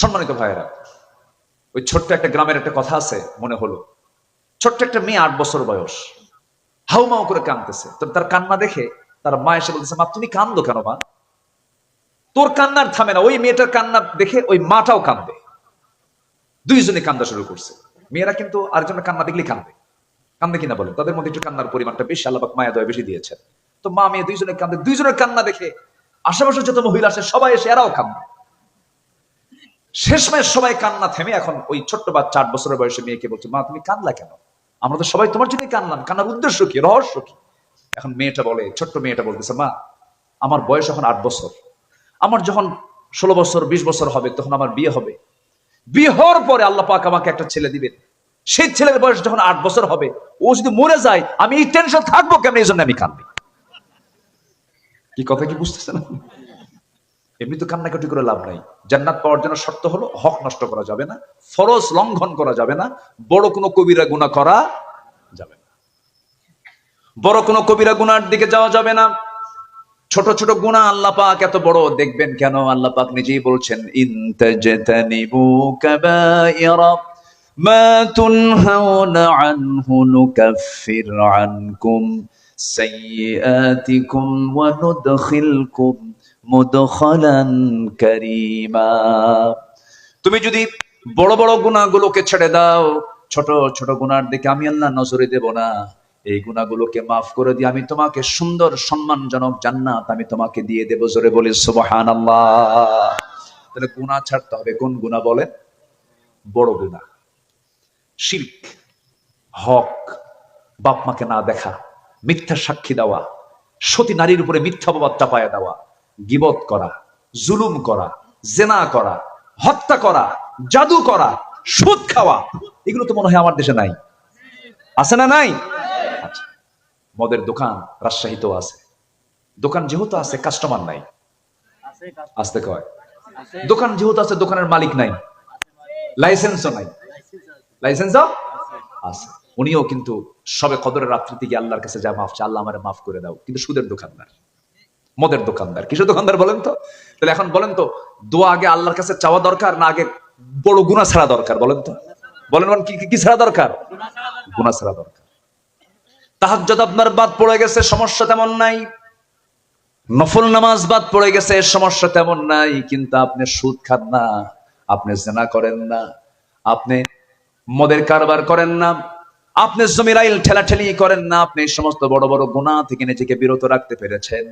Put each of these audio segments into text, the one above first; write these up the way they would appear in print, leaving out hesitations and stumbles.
সম্মানিত ভাইয়েরা, ওই ছোট্ট একটা গ্রামের একটা কথা আছে মনে হলো। ছোট্ট একটা মেয়ে 8 বছর বয়স, হাউমাউ করে কাঁদতেছে। তো তার কান্না দেখে তার মা এসে বলতেছে, মা তুমি কান্দো কেন মা? তোর কান্নার থামে না। ওই মেয়েটার কান্না দেখে ওই মাটাও কান্দে, দুইজনে কান্দা শুরু করছে। মেয়েরা কিন্তু আরেকজনের কান্না দেখলেই কান্দে, কান্দে কিনা বলেন? তাদের মধ্যে একটু কান্নার পরিমাণটা বেশি, আল্লাহ পাক মায়া দয়া বেশি দিয়েছেন। তো মা মেয়ে দুইজনে কান্দে, দুইজনের কান্না দেখে আশেপাশে যত মহিলা আছে সবাই এসে এরাও কান্দে। শেষমেশ সবাই কান্না থেমে এখন ওই ছোট্ট বাচ্চা 8 বছরের বয়সে মেয়েকে বলছে, মা তুমি কান্দলা কেন? আমরা তো সবাই তোমার জন্যই কান্দলাম, কান্নার উদ্দেশ্য কি, রহস্য কি? এখন মেয়েটা বলে, ছোট্ট মেয়েটা বলতেছে, মা আমার বয়স এখন 8 বছর, আমার যখন 16 বছর 20 বছর হবে তখন আমার বিয়ে হবে। বিয়ে হওয়ার পরে আল্লাহ পাক আমাকে একটা ছেলে দিবেন। সেই ছেলের বয়স যখন 8 বছর হবে, ও যদি মরে যায় আমি এই টেনশন থাকবো কেমন? এই জন্য আমি কান্দি। কি কথা কি বুঝতেছেন? এমনি তো কান্নাকাটি করে লাভ নাই। জান্নাত পাওয়ার জন্য শর্ত হলো হক নষ্ট করা যাবে না, ফরজ লঙ্ঘন করা যাবে না, বড় কোনো কবিরা গুনাহ করা যাবে না, বড় কোনো কবিরা গুনার দিকে যাওয়া যাবে না। ছোট ছোট গুনাহ আল্লাহ পাক এত বড় দেখবেন কেন? আল্লাহ পাক নিজেই বলছেন, ইন তাজতানিবু কাবাইরা মা তুনহাউনা আনহু নুকাফির আনকুম সাইয়্যাতিকুম ওয়া নুদখিলকুম মুদখালান কারীমা। তুমি যদি বড় বড় গুনাহগুলোকে ছেড়ে দাও, ছোট ছোট গুনার দিকে আমি আল্লাহ নজরে দেব না। এই গুনাহগুলোকে মাফ করে দিয়ে আমি তোমাকে সুন্দর সম্মানজনক জান্নাত আমি তোমাকে দিয়ে দেব। জোরে বলি সুবহানাল্লাহ। তাহলে গুনাহ ছাড়তে হবে। কোন গুনাহ বলেন? বড় গুনাহ, শিরক, হক, বাপ মাকে না দেখা, মিথ্যা সাক্ষী দেওয়া, সতী নারীর উপরে মিথ্যা অপবাদ চাপায়া দেওয়া, গীবত করা, জুলুম করা, জেনা করা, হত্যা করা, জাদু করা, সুদ খাওয়া, এগুলো তো মনে হয় আমার দেশে নাই। আছে না নাই? আচ্ছা, মদের দোকান রাজশাহীতেও আছে। দোকান যেহেতু আছে কাস্টমার নাই, আসতে কয়। দোকান যেহেতু আছে দোকানের মালিক নাই, লাইসেন্সও নাই। লাইসেন্সও আছে। উনিও কিন্তু সবে কদরের রাত্রিতে গিয়ে আল্লাহর কাছে যা মাফ চা, আল্লাহ আমারে মাফ করে দাও। কিন্তু সুদের দোকানদার, মদের দোকানদার, কিসের দোকানদার বলেন তো? তাহলে এখন বলেন তো, দোয়া আগে আল্লাহর কাছে চাওয়া দরকার না আগে বড় গুনাহ ছাড়া দরকার? বলেন তো, বলেন কি ছাড়া দরকার? গুনাহ ছাড়া দরকার। তাহাজ্জুদ আপনার বাদ পড়ে গেছে, সমস্যা তেমন নাই। নফল নামাজ বাদ পড়ে গেছে, সমস্যা তেমন নাই। কিন্তু আপনি সুদ খান না, আপনি জিনা করেন না, আপনি মদের কারবার করেন না, আপনি জমির আইল ঠেলাঠেলি করেন না, আপনি এই সমস্ত বড় বড় গুনাহ থেকে নিজেকে বিরত রাখতে পেরেছেন।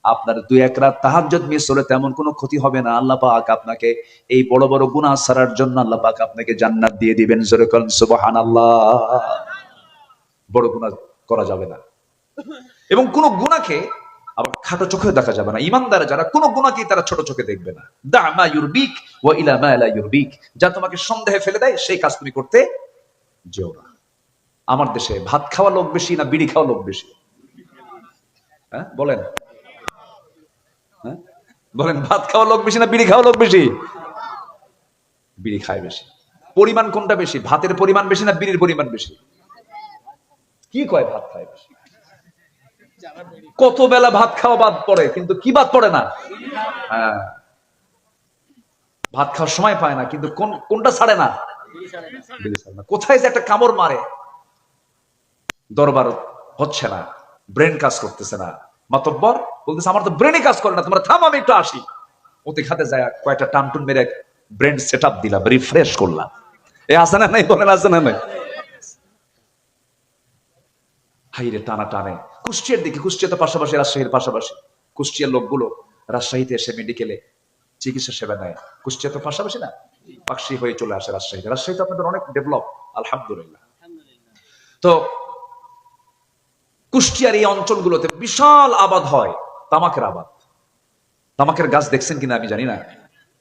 আপনার 2-1 রাত তাহাজ্জুদ মিস হলে তেমন কোনো ক্ষতি হবে না। আল্লাহ পাক আপনাকে এই বড় বড় গুনাহ ছাড়ার জন্য আল্লাহ পাক আপনাকে জান্নাত দিয়ে দিবেন। জোরে বলেন সুবহানাল্লাহ। বড় গুনাহ করা যাবে না, এবং কোন গুনাহকে আবার খাটো চোখে দেখা যাবে না। ইমানদার যারা কোন গুনাহকে তারা ছোট চোখে দেখবে না। দা মা ইউরবিক ওয়া ইলা মা লা ইউরবিক, যা তোমাকে সন্দেহে ফেলে দেয় সেই কাজ তুমি করতে যেও না। আমার দেশে ভাত খাওয়া লোক বেশি না বিড়ি খাওয়া লোক বেশি? হ্যাঁ বলেন, হ্যাঁ বলেন, ভাত খাওয়া লোক বেশি না বিড়ি খাওয়া লোক বেশি? বিড়ি খায় বেশি। পরিমাণ কোনটা বেশি? ভাতের পরিমাণ বেশি না বিড়ির পরিমাণ বেশি? কি কয়? ভাত খায় বেশি। কত বেলা ভাত খাওয়া বাদ পড়ে, কিন্তু কি বাদ পড়ে না? হ্যাঁ, ভাত খাওয়ার সময় পায় না, কিন্তু কোনটা ছাড়ে না? কোথায় যে একটা কামড় মারে, দরবার হচ্ছে না, ব্রেন কাজ করতেছে না, মাতব্বর বলতেছে আমার তো ব্রেনই কাজ করে না, তোমরা থাম আমি একটু আসি। ওতে খাতে যায় কয়েকটা টানটুন মেরে ব্রেন সেট আপ দিলাম, রিফ্রেশ করলাম। এ আছে না নাই? বলেন আছে না নাই? হাইরে টানা টানে কুষ্টিয়ার দিকে। কুষ্টিয়া তো পাশাপাশি, রাজশাহীর পাশাপাশি। কুষ্টিয়ার লোকগুলো রাজশাহীতে এসে মেডিকেলে চিকিৎসা সেবা নেয়। কুষ্টিয়া তো পাশাপাশি না, পাকশি হয়ে চলে আসে রাজশাহীতে। রাজশাহী তো আপনাদের অনেক ডেভেলপ, আলহামদুলিল্লাহ। তো কুষ্টিয়ার এই অঞ্চলগুলোতে বিশাল আবাদ হয়, তামাকের আবাদ। তামাকের গাছ দেখছেন কিনা আমি জানি না।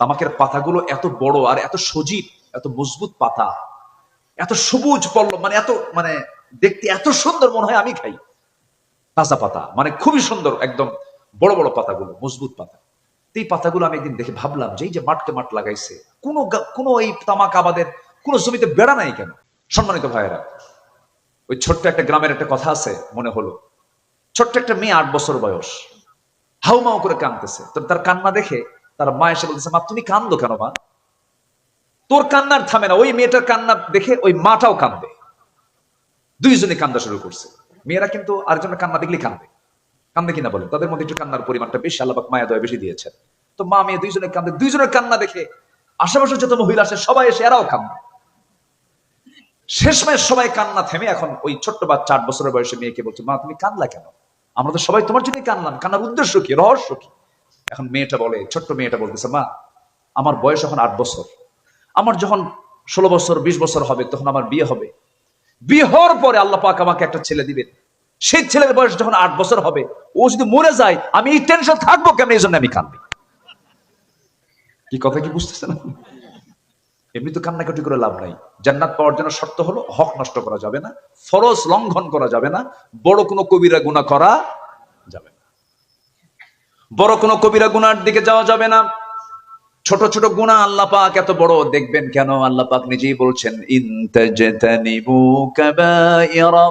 তামাকের পাতাগুলো এত বড় আর এত সজীব, এত মজবুত পাতা, এত সবুজ পল্লব, মানে দেখতে এত সুন্দর, মনে হয় আমি খাই। তাজা পাতা, মানে খুবই সুন্দর, একদম বড় বড় পাতাগুলো, মজবুত পাতা। এই পাতাগুলো আমি একদিন দেখে ভাবলাম যে এই যে মাঠকে মাঠ লাগাইছে, কোন এই তামাক আবাদের কোন জমিতে বেড়া নাই কেন? সম্মানিত ভাইয়েরা, ওই ছোট্ট একটা গ্রামের একটা কথা আছে মনে হলো। ছোট্ট একটা মেয়ে 8 বছর বয়স, হাউমাউ করে কাঁদতেছে। তো তার কান্না দেখে তার মা এসে বলতেছে, মা তুমি কান্দো কেন মা? তোর কান্নার থামে না, ওই মেয়েটার কান্না দেখে ওই মাটাও কান্দে, দুইজনে কান্দা শুরু করছে। মেয়েরা কিন্তু আরেকজনের কান্না দেখলেই কান্দে, কান্দে কিনা বলেন? তাদের মধ্যে একটু কান্নার পরিমাণটা বেশি, আল্লাহ পাক মায়া দয়া বেশি দিয়েছেন। তো মা মেয়ে দুইজনে কান্দে, দুইজনের কান্না দেখে আশেপাশে যত মহিলা আছে সবাই এসে এরাও কান্দে। শেষমেশ সবাই কান্না থেমে এখন ওই ছোট্ট বাচ্চা 8 বছরের বয়সে মেয়েকে বলছে, মা তুমি কান্দলা কেন? আমরা তো সবাই তোমার জন্যই কান্দলাম, কান্নার উদ্দেশ্য কি, রহস্য কি? এখন মেয়েটা বলে, ছোট্ট মেয়েটা বলতেছে, মা আমার বয়স এখন 8 বছর, আমার যখন 16 বছর 20 বছর হবে তখন আমার বিয়ে হবে, বিয়ে হওয়ার পরে আল্লাহ পাক আমাকে একটা ছেলে দিবেন, সেই ছেলের বয়স যখন 8 বছর হবে, ও যদি মরে যায় আমি এই টেনশন থাকবো কেমন, এই জন্য আমি কান্দি। কি কথা কি বুঝতেছেন? এমনি তো কান্নাকাটি করে লাভ নাই। জান্নাত পাওয়ার জন্য শর্ত হলো হক নষ্ট করা যাবে না, ফরজ লঙ্ঘন করা যাবে না, বড় কোনো কবিরা গুনাহ করা যাবে না, বড় কোনো কবিরা গুনার দিকে যাওয়া যাবে না। ছোট ছোট গুনাহ আল্লাহ পাক এত বড় দেখবেন কেন? আল্লাহ পাক নিজেই বলছেন, ইন তাজতানিবু কাবাইরা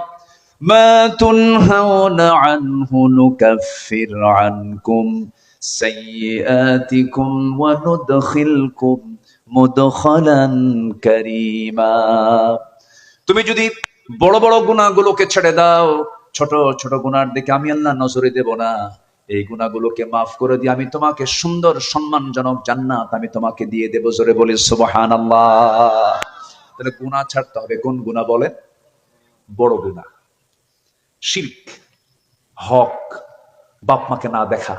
মা তুনহাউনা আনহু নুকাফির আনকুম সাইয়্যাতিকুম ওয়া নুদখিলকুম মুদখালান কারীমা। তুমি যদি বড় বড় গুনাহগুলোকে ছেড়ে দাও, ছোট ছোট গুনার দিকে আমি আল্লাহ নজরে দেব না, এই গুনাহগুলোকে মাফ করে দিয়ে আমি তোমাকে সুন্দর সম্মানজনক জান্নাত আমি তোমাকে দিয়ে দেব। জোরে বলি সুবহানাল্লাহ। তাহলে গুনাহ ছাড়তে হবে। কোন গুনাহ বলেন? বড় গুনাহ, শিরক, হক, বাপ মাকে না দেখা,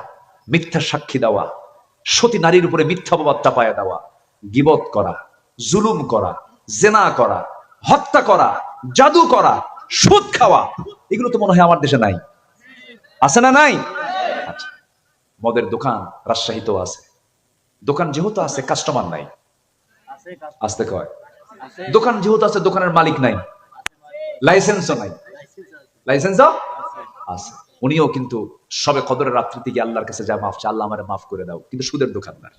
মিথ্যা সাক্ষী দেওয়া, সতী নারীর উপরে মিথ্যা অপবাদ চাপায়া দেওয়া, গীবত করা, জুলুম করা, জেনা করা, হত্যা করা, জাদু করা, সুদ খাওয়া, এগুলো তো মনে হয় আমার দেশে নাই, আছে না? নাই। আচ্ছা, মদের দোকান রাজশাহীতেও আছে, দোকান যেহেতু আছে কাস্টমার নাই, আসতে কয়, দোকান যেহেতু আছে দোকানের মালিক নাই, লাইসেন্সও নাই, লাইসেন্সও আছে। উনিও কিন্তু সবে কদরের রাত্রিতে গিয়ে আল্লাহর কাছে যা মাফ চা, আল্লাহ আমারে মাফ করে দাও, কিন্তু সুদের দোকানদার,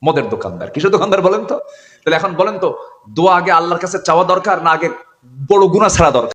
মদের দোকানদার, কিসের দোকানদার বলেন তো? তাহলে এখন বলেন তো, দোয়া আগে আল্লাহর কাছে চাওয়া দরকার না আগে বড় গুনাহ ছাড়া দরকার?